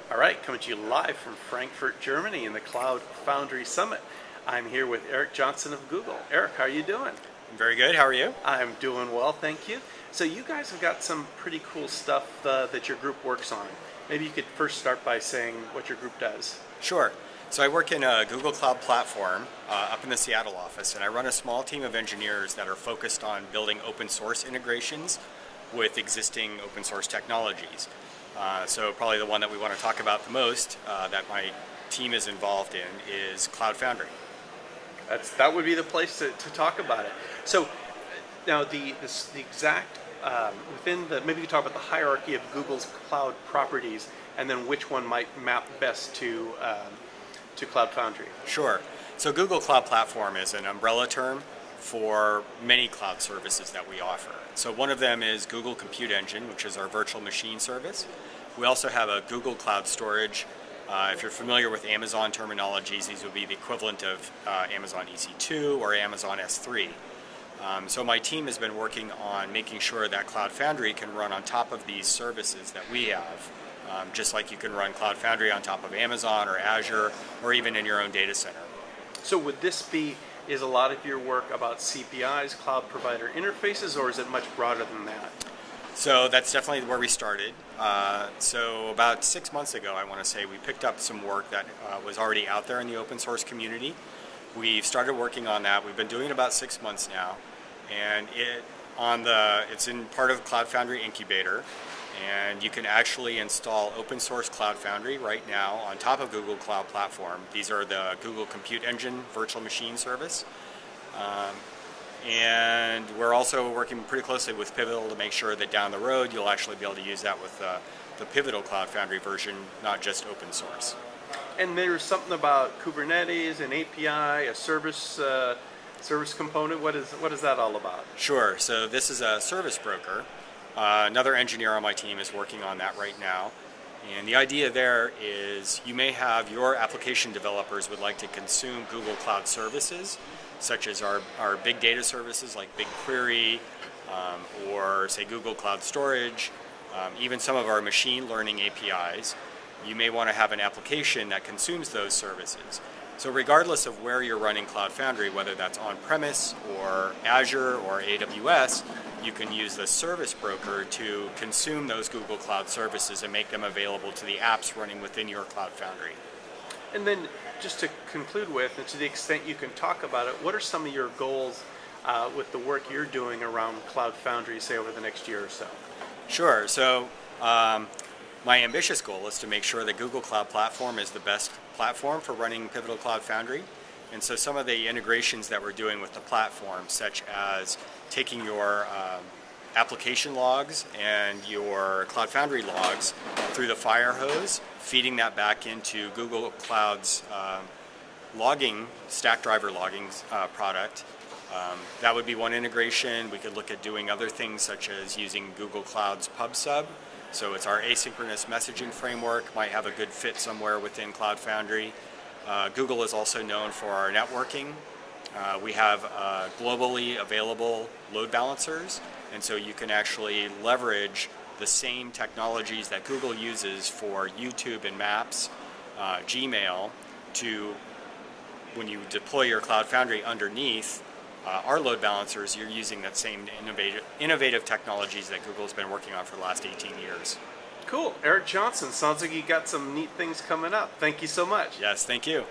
All right, coming to you live from Frankfurt, Germany in the Cloud Foundry Summit. I'm here with Eric Johnson of Google. Eric, how are you doing? I'm very good. How are you? I'm doing well, thank you. So you guys have got some pretty cool stuff that your group works on. Maybe you could first start by saying what your group does. Sure. So I work in a Google Cloud platform up in the Seattle office, and I run a small team of engineers that are focused on building open source integrations with existing open source technologies. So probably the one that we want to talk about the most that my team is involved in is Cloud Foundry. That would be the place to talk about it. So now the exact maybe you talk about the hierarchy of Google's cloud properties, and then which one might map best to Cloud Foundry. Sure. So Google Cloud Platform is an umbrella term for many cloud services that we offer. So one of them is Google Compute Engine, which is our virtual machine service. We also have a Google Cloud Storage. If you're familiar with Amazon terminologies, these would be the equivalent of Amazon EC2 or Amazon S3. So my team has been working on making sure that Cloud Foundry can run on top of these services that we have, just like you can run Cloud Foundry on top of Amazon or Azure or even in your own data center. So would this is a lot of your work about CPIs, cloud provider interfaces, or is it much broader than that? So that's definitely where we started. So about 6 months ago, I want to say, we picked up some work that was already out there in the open source community. We've started working on that. We've been doing it about 6 months now, and it's in part of Cloud Foundry Incubator, and you can actually install open source Cloud Foundry right now on top of Google Cloud Platform. These are the Google Compute Engine virtual machine service. And we're also working pretty closely with Pivotal to make sure that down the road you'll actually be able to use that with the Pivotal Cloud Foundry version, not just open source. And there's something about Kubernetes, an API, a service component. What is that all about? Sure. So this is a service broker. Another engineer on my team is working on that right now. And the idea there is you may have your application developers would like to consume Google Cloud services, such as our big data services like BigQuery, or say Google Cloud Storage, even some of our machine learning APIs. You may want to have an application that consumes those services. So regardless of where you're running Cloud Foundry, whether that's on-premise or Azure or AWS, you can use the service broker to consume those Google Cloud services and make them available to the apps running within your Cloud Foundry. And then just to conclude with, and to the extent you can talk about it, what are some of your goals with the work you're doing around Cloud Foundry, say over the next year or so? Sure. So my ambitious goal is to make sure that Google Cloud Platform is the best platform for running Pivotal Cloud Foundry. And so some of the integrations that we're doing with the platform, such as taking your application logs and your Cloud Foundry logs through the fire hose, feeding that back into Google Cloud's logging, stack driver logging product. That would be one integration. We could look at doing other things such as using Google Cloud's PubSub. So it's our asynchronous messaging framework, might have a good fit somewhere within Cloud Foundry. Google is also known for our networking. We have globally available load balancers, and so you can actually leverage the same technologies that Google uses for YouTube and Maps, Gmail, to, when you deploy your Cloud Foundry underneath our load balancers, you're using that same innovative technologies that Google's been working on for the last 18 years. Cool. Eric Johnson, sounds like you got some neat things coming up. Thank you so much. Yes, thank you.